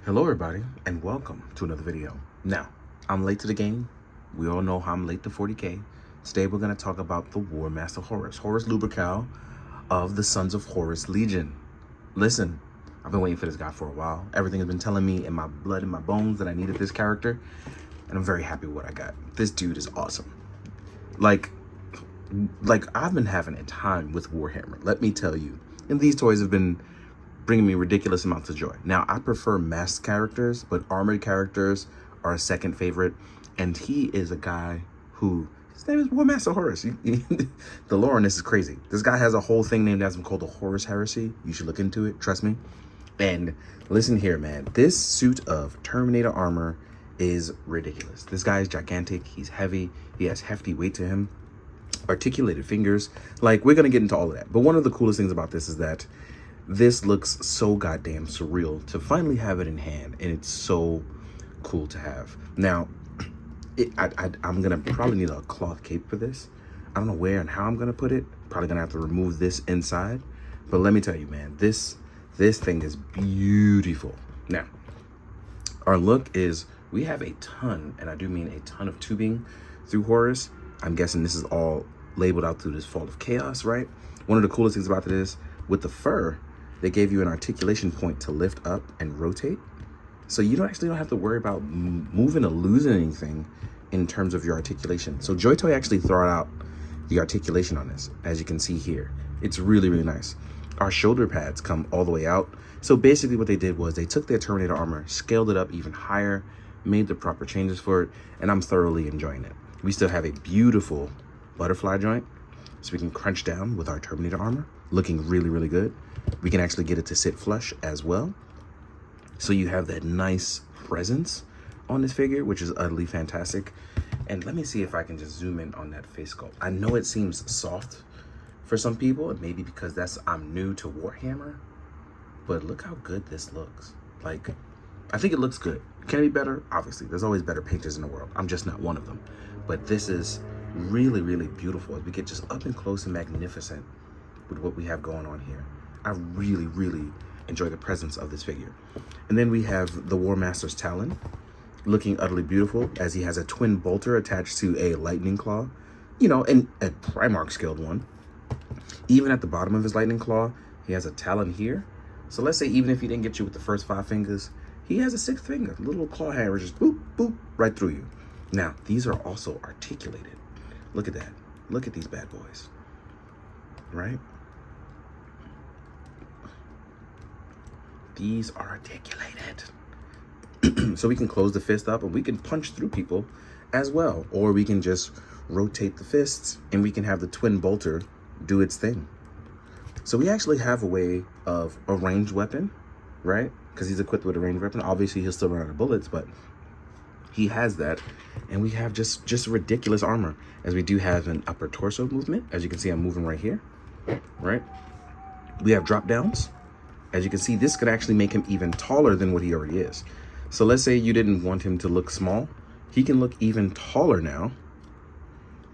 Hello everybody, and welcome to another video. Now, I'm late to the game. We all know how I'm late to 40K. Today we're going to talk about the Warmaster Horus, Horus Lubrical of the Sons of Horus Legion. Listen, I've been waiting for this guy for a while. Everything has been telling me in my blood and my bones that I needed this character, and I'm very happy with what I got. This dude is awesome. Like I've been having a time with Warhammer, let me tell you. And these toys have been bringing me ridiculous amounts of joy. Now, I prefer masked characters, but armored characters are a second favorite. And he is a guy who, his name is Warmaster Horus. The lore on this is crazy. This guy has a whole thing named after him called the Horus Heresy. You should look into it, trust me. And listen here, man. This suit of Terminator armor is ridiculous. This guy is gigantic. He's heavy. He has hefty weight to him. Articulated fingers. Like, we're going to get into all of that. But one of the coolest things about this is that this looks so goddamn surreal to finally have it in hand, and it's so cool to have. Now, I'm gonna probably need a cloth cape for this. I don't know where and how I'm gonna put it. Probably gonna have to remove this inside. But let me tell you, man, this thing is beautiful. Now, our look is, we have a ton, and I do mean a ton of tubing through Horus. I'm guessing this is all labeled out through this Fall of Chaos, right? One of the coolest things about it is, with the fur, they gave you an articulation point to lift up and rotate. So you don't have to worry about moving or losing anything in terms of your articulation. So Joytoy actually thought out the articulation on this, as you can see here. It's really, really nice. Our shoulder pads come all the way out. So basically what they did was they took their Terminator armor, scaled it up even higher, made the proper changes for it, and I'm thoroughly enjoying it. We still have a beautiful butterfly joint, so we can crunch down with our Terminator armor, looking really, really good. We can actually get it to sit flush as well. So you have that nice presence on this figure, which is utterly fantastic. And let me see if I can just zoom in on that face sculpt. I know it seems soft for some people, and maybe because I'm new to Warhammer, but look how good this looks. Like, I think it looks good. Can it be better? Obviously, there's always better painters in the world. I'm just not one of them. But this is really, really beautiful as we get just up and close and magnificent with what we have going on here. I really, really enjoy the presence of this figure. And then we have the Warmaster's Talon, looking utterly beautiful, as he has a twin bolter attached to a lightning claw, you know, and a Primarch scaled one. Even at the bottom of his lightning claw, he has a talon here. So let's say even if he didn't get you with the first 5 fingers, he has a 6th finger, little claw hammer, just boop, boop, right through you. Now, these are also articulated. Look at that. Look at these bad boys, right? These are articulated. So we can close the fist up and we can punch through people as well. Or we can just rotate the fists and we can have the twin bolter do its thing. So we actually have a way of a ranged weapon, right? Because he's equipped with a ranged weapon. Obviously, he'll still run out of bullets, but he has that. And we have just ridiculous armor, as we do have an upper torso movement. As you can see, I'm moving right here, right? We have drop downs. As you can see, this could actually make him even taller than what he already is. So let's say you didn't want him to look small. He can look even taller now.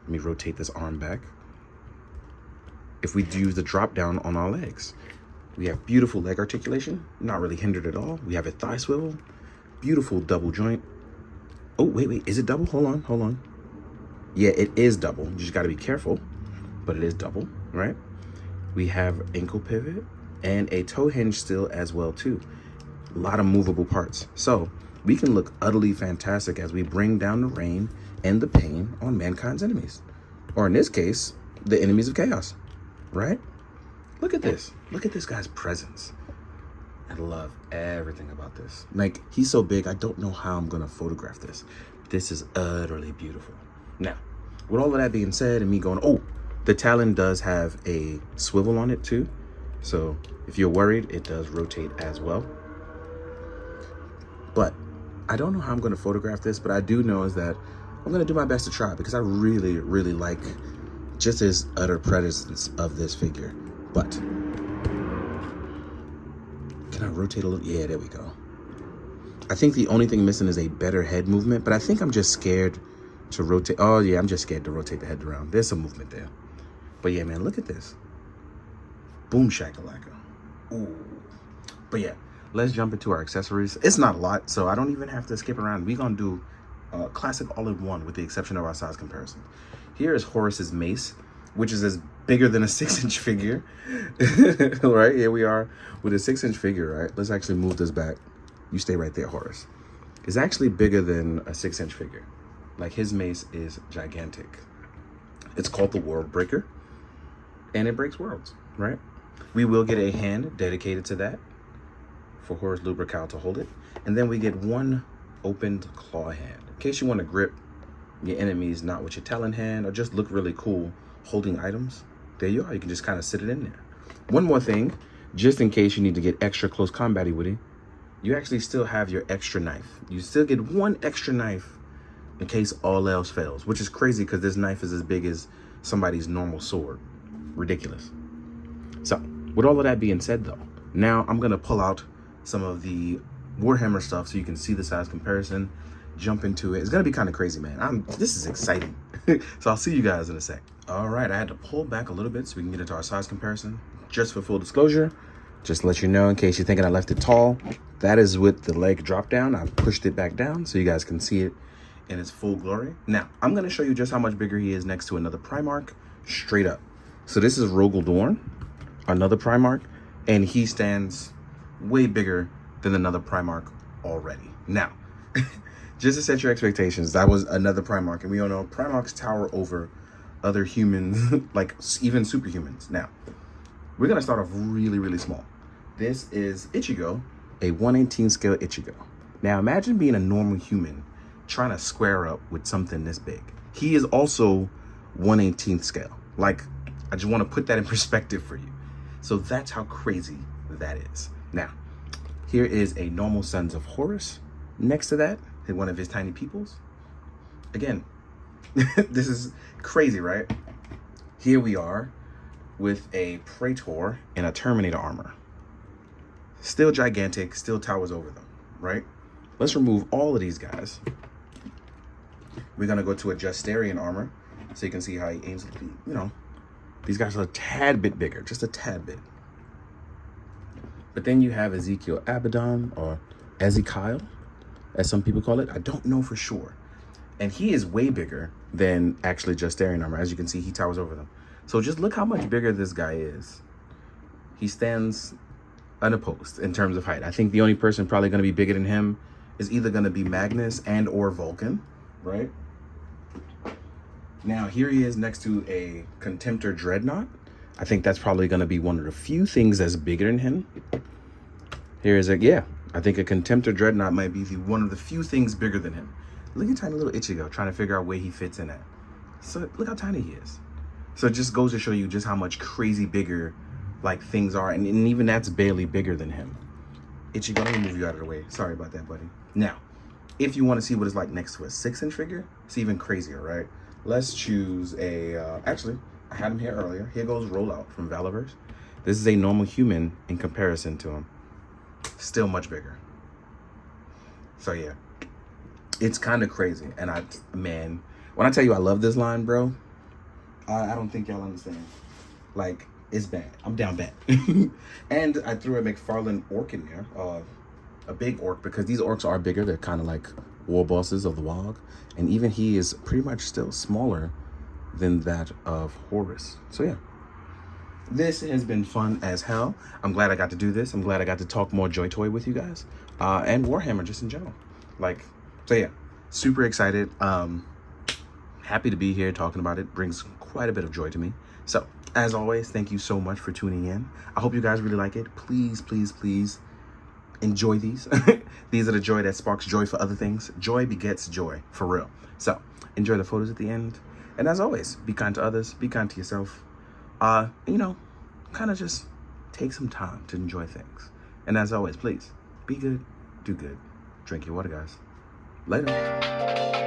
Let me rotate this arm back. If we do the drop down on our legs, we have beautiful leg articulation, not really hindered at all. We have a thigh swivel, beautiful double joint. Oh, wait, is it double? Hold on. Yeah, it is double. You just got to be careful, but it is double, right? We have ankle pivot and a toe hinge still as well too. A lot of movable parts. So we can look utterly fantastic as we bring down the rain and the pain on mankind's enemies. Or in this case, the enemies of chaos, right? Look at this. Look at this guy's presence. I love everything about this. Like, he's so big, I don't know how I'm gonna photograph this. This is utterly beautiful. Now, with all of that being said and me going, oh, the Talon does have a swivel on it too. So if you're worried, it does rotate as well. But I don't know how I'm gonna photograph this, but I do know is that I'm gonna do my best to try, because I really, really like just his utter presence of this figure. But can I rotate a little? Yeah, there we go. I think the only thing missing is a better head movement, but I think I'm just scared to rotate. Oh yeah, I'm just scared to rotate the head around. There's some movement there. But yeah, man, look at this. Boom shakalaka. Ooh. But yeah, let's jump into our accessories. It's not a lot, so I don't even have to skip around. We're gonna do classic all-in-one with the exception of our size comparison. Here is Horus's mace, which is as bigger than a 6-inch figure. Right, here we are with a 6-inch figure, right? Let's actually move this back. You stay right there, Horus. It's actually bigger than a 6-inch figure. Like, his mace is gigantic. It's called the World Breaker, and it breaks worlds, right? We will get a hand dedicated to that for Horus Lupercal to hold it. And then we get one opened claw hand. In case you want to grip your enemies not with your talon hand or just look really cool holding items, there you are. You can just kind of sit it in there. One more thing, just in case you need to get extra close combat-y with it, you actually still have your extra knife. You still get one extra knife in case all else fails, which is crazy because this knife is as big as somebody's normal sword. Ridiculous. So, with all of that being said though, now I'm gonna pull out some of the Warhammer stuff so you can see the size comparison, jump into it. It's gonna be kind of crazy, man. This is exciting. So I'll see you guys in a sec. All right, I had to pull back a little bit so we can get into our size comparison. Just for full disclosure, just to let you know, in case you're thinking I left it tall, that is with the leg drop down. I've pushed it back down so you guys can see it in its full glory. Now, I'm gonna show you just how much bigger he is next to another Primarch, straight up. So this is Rogel Dorn, another Primarch, and he stands way bigger than another Primarch already. Now, just to set your expectations, that was another Primarch, and we all know Primarchs tower over other humans, like even superhumans. Now, we're gonna start off really, really small. This is Ichigo, a 1/18 scale Ichigo. Now, imagine being a normal human trying to square up with something this big. He is also 1/18 scale. Like, I just want to put that in perspective for you. So that's how crazy that is. Now, here is a normal Sons of Horus. Next to that, one of his tiny peoples. Again, this is crazy, right? Here we are with a Praetor in a Terminator armor. Still gigantic, still towers over them, right? Let's remove all of these guys. We're gonna go to a Justarian armor so you can see how he aims to be, you know, these guys are a tad bit bigger, just a tad bit. But then you have Ezekiel Abaddon, or Ezekiel, as some people call it. I don't know for sure. And he is way bigger than actually Justarian armor. As you can see, he towers over them. So just look how much bigger this guy is. He stands unopposed in terms of height. I think the only person probably going to be bigger than him is either going to be Magnus and or Vulcan, right? Now, here he is next to a Contemptor Dreadnought. I think that's probably going to be one of the few things that's bigger than him. Here is I think a Contemptor Dreadnought might be one of the few things bigger than him. Look at tiny little Ichigo trying to figure out where he fits in at. So look how tiny he is. So it just goes to show you just how much crazy bigger like things are, and even that's barely bigger than him. Ichigo, let me move you out of the way. Sorry about that, buddy. Now, if you want to see what it's like next to a 6-inch figure, it's even crazier, right? Let's choose a, actually, I had him here earlier. Here goes Rollout from Valiverse. This is a normal human in comparison to him. Still much bigger. So yeah, it's kind of crazy. And man, when I tell you I love this line, bro, I don't think y'all understand. Like, it's bad. I'm down bad. And I threw a McFarlane orc in there, a big orc, because these orcs are bigger. They're kind of like war bosses of the WoG. And even he is pretty much still smaller than that of Horus. So yeah, this has been fun as hell. I'm glad I got to do this. I'm glad I got to talk more Joytoy with you guys, and Warhammer just in general. Like, so yeah, super excited. Happy to be here talking about it. Brings quite a bit of joy to me. So as always, thank you so much for tuning in. I hope you guys really like it. Please, please, please enjoy these. These are the joy that sparks joy for other things. Joy begets joy, for real. So enjoy the photos at the end. And as always, be kind to others, be kind to yourself. You know, kind of just take some time to enjoy things. And as always, please be good, do good. Drink your water, guys. Later.